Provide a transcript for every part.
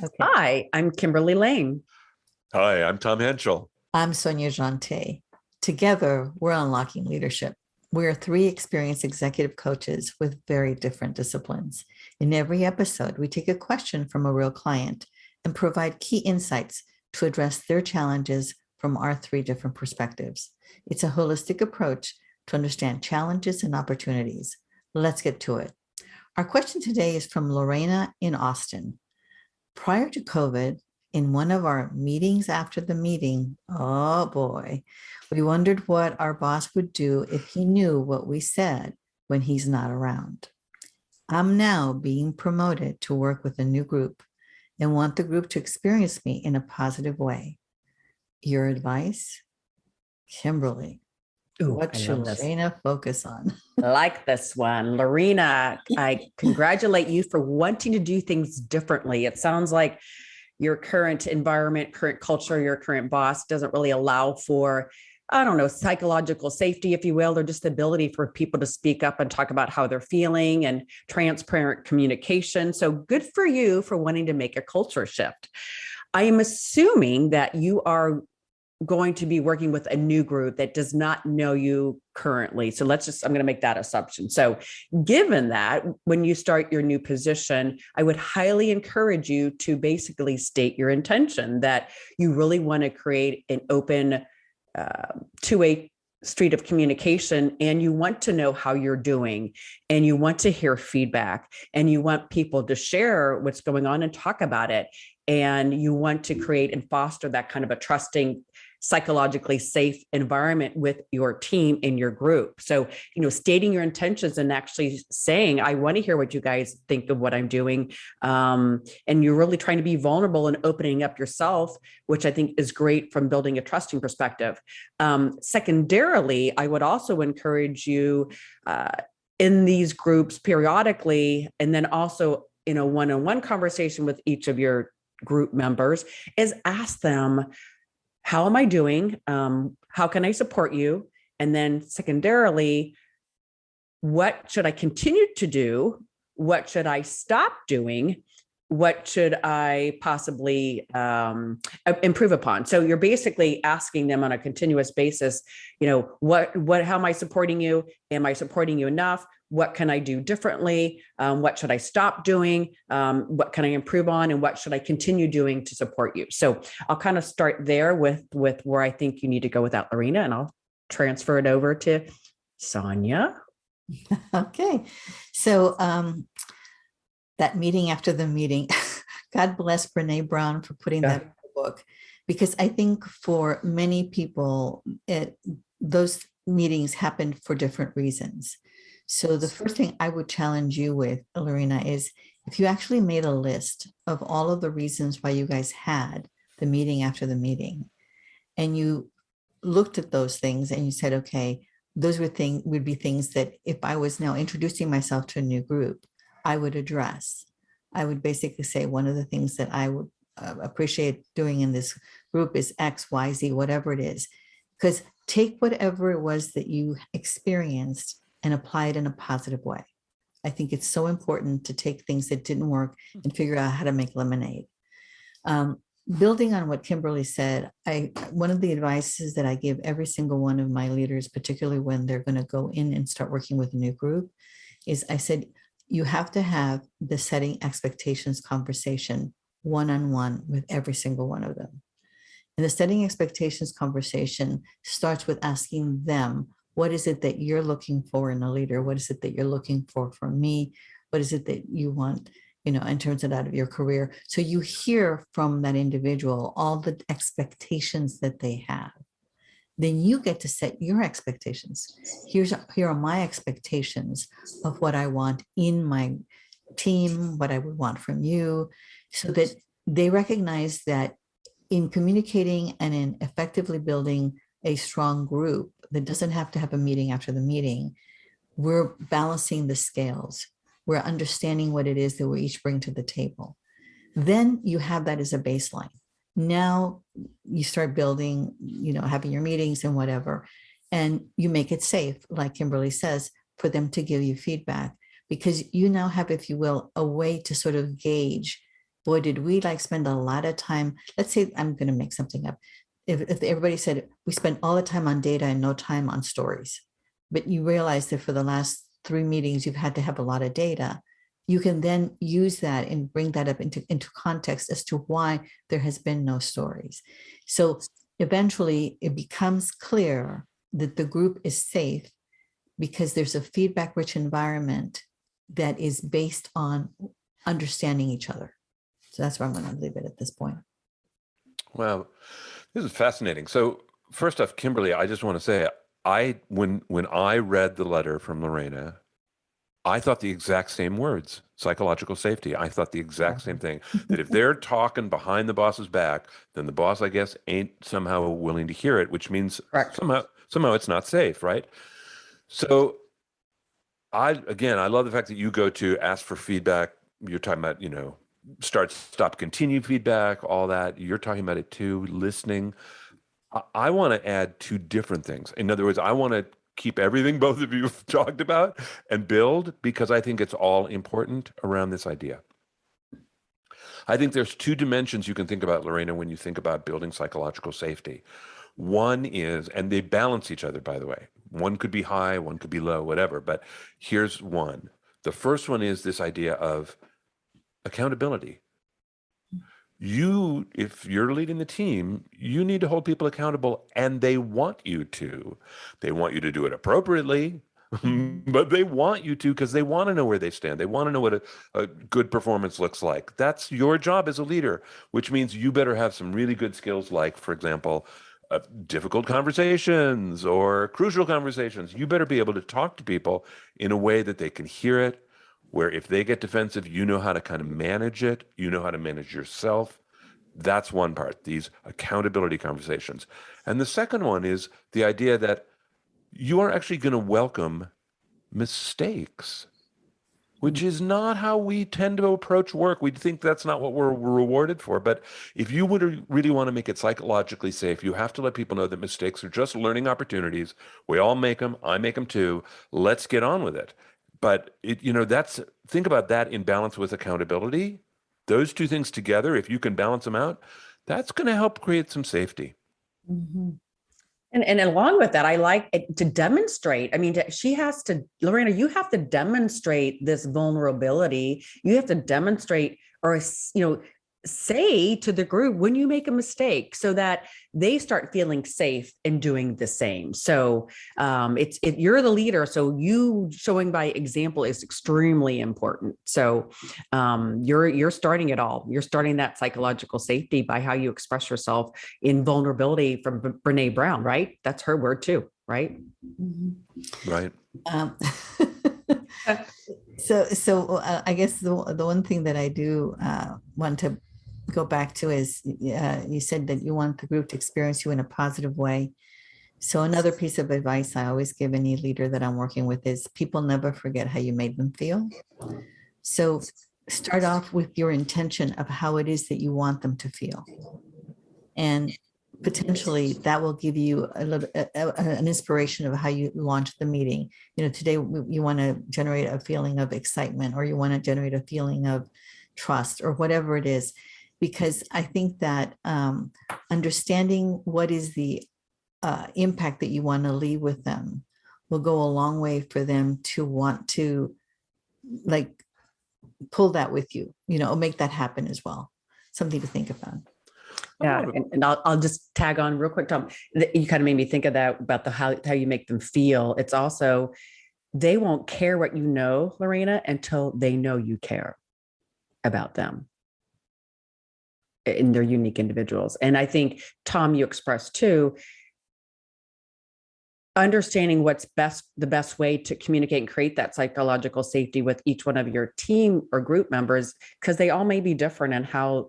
Okay. Hi, I'm Kimberly Lane. Hi, I'm Tom Henschel. I'm Sonia Jante. Together, we're unlocking leadership. We're three experienced executive coaches with very different disciplines. In every episode, we take a question from a real client and provide key insights to address their challenges from our three different perspectives. It's a holistic approach to understand challenges and opportunities. Let's get to it. Our question today is from Lorena in Austin. Prior to COVID, in one of our meetings after the meeting, oh boy, we wondered what our boss would do if he knew what we said when he's not around. I'm now being promoted to work with a new group and want the group to experience me in a positive way. Your advice? Kimberly, Ooh, what I should love this. Lorena focus on? Like this one. Lorena, I congratulate you for wanting to do things differently. It sounds like your current environment, current culture, your current boss doesn't really allow for, I don't know, psychological safety, if you will, or just the ability for people to speak up and talk about how they're feeling and transparent communication. So good for you for wanting to make a culture shift. I am assuming that you are going to be working with a new group that does not know you currently. So I'm going to make that assumption. So given that, when you start your new position, I would highly encourage you to basically state your intention that you really want to create an open two-way street of communication, and you want to know how you're doing, and you want to hear feedback, and you want people to share what's going on and talk about it. And you want to create and foster that kind of a trusting, psychologically safe environment with your team in your group. So, stating your intentions and actually saying, I want to hear what you guys think of what I'm doing. And you're really trying to be vulnerable and opening up yourself, which I think is great from building a trusting perspective. Secondarily, I would also encourage you in these groups periodically, and then also in a one-on-one conversation with each of your group members, is ask them, how am I doing? How can I support you? And then secondarily, what should I continue to do? What should I stop doing? What should I possibly improve upon? So you're basically asking them on a continuous basis, how am I supporting you? Am I supporting you enough? What can I do differently? What should I stop doing? What can I improve on? And what should I continue doing to support you? So I'll kind of start there with where I think you need to go with that, Lorena, and I'll transfer it over to Sonia. Okay. So that meeting after the meeting, God bless Brene Brown for putting that in the book, because I think for many people, those meetings happen for different reasons. So the first thing I would challenge you with, Lorena, is if you actually made a list of all of the reasons why you guys had the meeting after the meeting, and you looked at those things and you said, okay, those would be things that if I was now introducing myself to a new group, I would address. I would basically say one of the things that I would appreciate doing in this group is X, Y, Z, whatever it is. Because take whatever it was that you experienced and apply it in a positive way. I think it's so important to take things that didn't work and figure out how to make lemonade. Building on what Kimberly said, one of the advices that I give every single one of my leaders, particularly when they're going to go in and start working with a new group, is I said, you have to have the setting expectations conversation one-on-one with every single one of them. And the setting expectations conversation starts with asking them, what is it that you're looking for in a leader? What is it that you're looking for from me? What is it that you want, in terms of out of your career? So you hear from that individual all the expectations that they have. Then you get to set your expectations. Here are my expectations of what I want in my team, what I would want from you, so that they recognize that in communicating and in effectively building a strong group that doesn't have to have a meeting after the meeting, we're balancing the scales. We're understanding what it is that we each bring to the table. Then you have that as a baseline. Now you start building, having your meetings and whatever, and you make it safe, like Kimberly says, for them to give you feedback, because you now have, if you will, a way to sort of gauge boy, did we like spend a lot of time. Let's say I'm going to make something up. If everybody said we spent all the time on data and no time on stories, but you realize that for the last 3 meetings, you've had to have a lot of data, you can then use that and bring that up into context as to why there has been no stories. So eventually it becomes clear that the group is safe because there's a feedback-rich environment that is based on understanding each other. So that's where I'm going to leave it at this point. Wow, this is fascinating. So first off, Kimberly, I just want to say, when I read the letter from Lorena, I thought the exact same words, psychological safety. I thought the exact same thing, that if they're talking behind the boss's back, then the boss, I guess, ain't somehow willing to hear it, which means Correct. somehow it's not safe, right? So I love the fact that you go to ask for feedback. You're talking about, start, stop, continue feedback, all that. You're talking about it too, listening. I want to add two different things. In other words, I want to keep everything both of you have talked about and build, because I think it's all important around this idea. I think there's two dimensions you can think about, Lorena, when you think about building psychological safety. One is, and they balance each other, by the way. One could be high, one could be low, whatever. But here's one. The first one is this idea of accountability. If you're leading the team, you need to hold people accountable, and they want you to. They want you to do it appropriately, but they want you to because they want to know where they stand. They want to know what a good performance looks like. That's your job as a leader, which means you better have some really good skills, like, for example, difficult conversations or crucial conversations. You better be able to talk to people in a way that they can hear it, where if they get defensive, you know how to kind of manage it. You know how to manage yourself. That's one part, these accountability conversations. And the second one is the idea that you are actually going to welcome mistakes, which is not how we tend to approach work. We think that's not what we're rewarded for. But if you would really want to make it psychologically safe, you have to let people know that mistakes are just learning opportunities. We all make them. I make them too. Let's get on with it. But think about that in balance with accountability. Those two things together, if you can balance them out, that's going to help create some safety. Mm-hmm. And along with that, I like it to demonstrate. I mean, Lorena, you have to demonstrate this vulnerability. You have to demonstrate, or, say to the group when you make a mistake, so that they start feeling safe in doing the same. So you're the leader. So you showing by example is extremely important. So you're starting it all. You're starting that psychological safety by how you express yourself in vulnerability from Brene Brown, right? That's her word too, right? Mm-hmm. Right. So I guess the one thing that I do want to go back to is you said that you want the group to experience you in a positive way. So another piece of advice I always give any leader that I'm working with is people never forget how you made them feel. So start off with your intention of how it is that you want them to feel. And potentially that will give you an inspiration of how you launch the meeting. Today you want to generate a feeling of excitement, or you want to generate a feeling of trust, or whatever it is. Because I think that understanding what is the impact that you want to leave with them will go a long way for them to want to pull that with you, or make that happen as well. Something to think about. Yeah, and I'll just tag on real quick, Tom. You kind of made me think of that about how you make them feel. It's also, they won't care what you know, Lorena, until they know you care about them and they're unique individuals. And I think, Tom, you expressed too, understanding what's the best way to communicate and create that psychological safety with each one of your team or group members, because they all may be different, and how,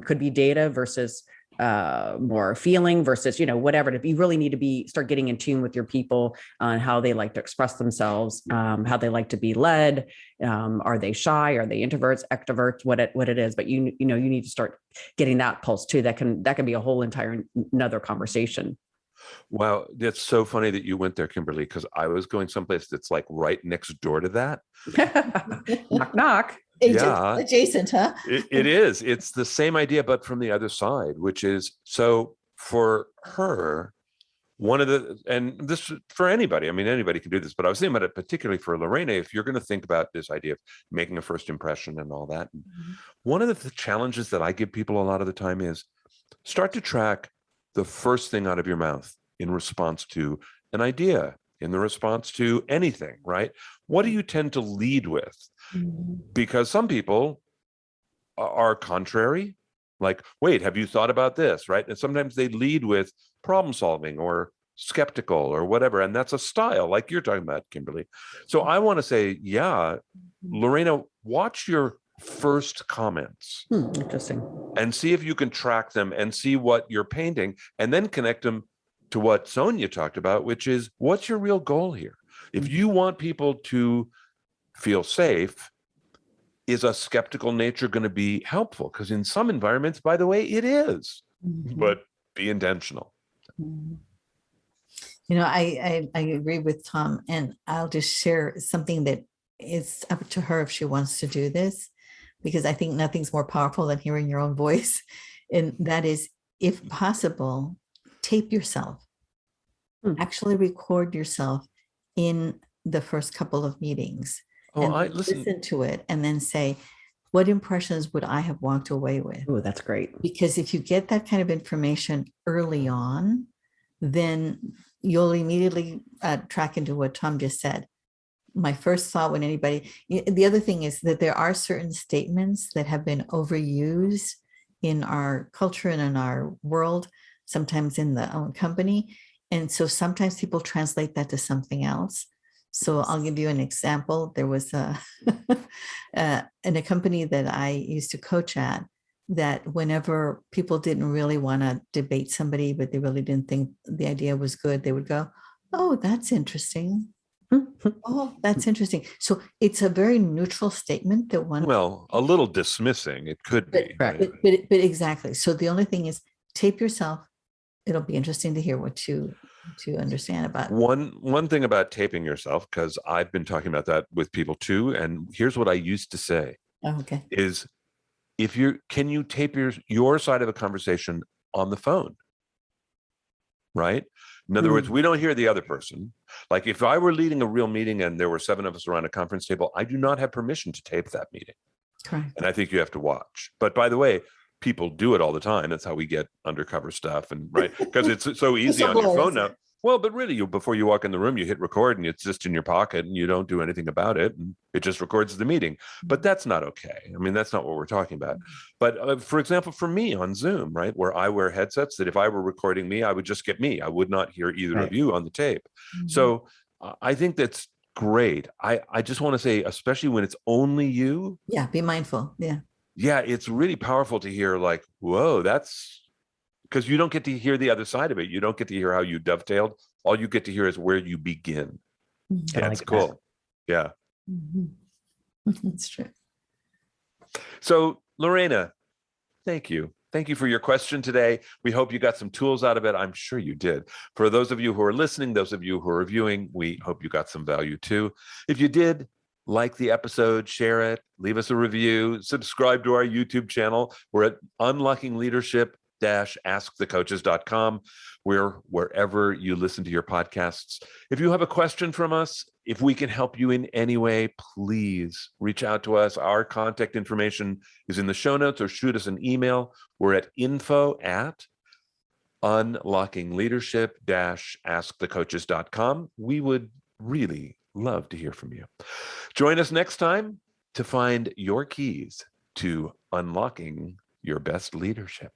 could be data versus more feeling versus, whatever. You really need to start getting in tune with your people on how they like to express themselves, how they like to be led. Are they shy? Are they introverts, extroverts, what it is? But you need to start getting that pulse too. That can be a whole entire another conversation. Wow, that's so funny that you went there, Kimberly, because I was going someplace that's like right next door to that. Knock, knock. yeah, adjacent, huh? it is. It's the same idea, but from the other side, which is, so for her, one of the, and this for anybody, I mean, anybody can do this, but I was thinking about it particularly for Lorena, if you're going to think about this idea of making a first impression and all that. One of the challenges that I give people a lot of the time is start to track the first thing out of your mouth in response to an idea, in the response to anything, right? What do you tend to lead with? Because some people are contrary, like, wait, have you thought about this, right? And sometimes they lead with problem solving or skeptical or whatever, and that's a style like you're talking about, Kimberly. So I want to say, yeah, Lorena, watch your first comments Interesting. and see if you can track them and see what you're painting, and then connect them to what Sonia talked about, which is, what's your real goal here? If you want people to feel safe, is a skeptical nature going to be helpful? Because in some environments, by the way, it is, but be intentional. You know, I agree with Tom, and I'll just share something that is up to her if she wants to do this, because I think nothing's more powerful than hearing your own voice. And that is, if possible, tape yourself. Actually record yourself in the first couple of meetings. Oh, and I listen. listen to it and then say, what impressions would I have walked away with? Oh, that's great. Because if you get that kind of information early on, then you'll immediately track into what Tom just said. My first thought when anybody, the other thing is that there are certain statements that have been overused in our culture and in our world, sometimes in the own company. And so sometimes people translate that to something else. So I'll give you an example. There was in a company that I used to coach at, that whenever people didn't really want to debate somebody, but they really didn't think the idea was good, they would go, oh, that's interesting. Oh, that's interesting. So it's a very neutral statement that one. Well, a little dismissing, it could be. But exactly. So the only thing is, tape yourself. It'll be interesting to hear what you understand about. One thing about taping yourself, because I've been talking about that with people too, and here's what I used to say. Okay. Is, can you tape your side of a conversation on the phone? Right? In other words, we don't hear the other person. Like if I were leading a real meeting and there were 7 of us around a conference table, I do not have permission to tape that meeting. Correct. And I think you have to watch. But by the way, people do it all the time. That's how we get undercover stuff, and right, because it's so easy on your phone now. Well, but really, before you walk in the room, you hit record and it's just in your pocket and you don't do anything about it, and it just records the meeting. But that's not okay. I mean, that's not what we're talking about. But for example, for me on Zoom, right, where I wear headsets, that if I were recording me, I would just get me. I would not hear either of you on the tape. So I think that's great. I just want to say, especially when it's only you. Yeah, be mindful. Yeah. Yeah, it's really powerful to hear, like, whoa, that's, because you don't get to hear the other side of it. You don't get to hear how you dovetailed. All you get to hear is where you begin. Yeah, it's cool. Yeah. That's true. So, Lorena, thank you. Thank you for your question today. We hope you got some tools out of it. I'm sure you did. For those of you who are listening, those of you who are viewing, we hope you got some value too. If you did, like the episode, share it, leave us a review, subscribe to our YouTube channel. We're at unlockingleadership-askthecoaches.com. We're wherever you listen to your podcasts. If you have a question from us, if we can help you in any way, please reach out to us. Our contact information is in the show notes, or shoot us an email. We're at info@unlockingleadership-askthecoaches.com. We would really love to hear from you. Join us next time to find your keys to unlocking your best leadership.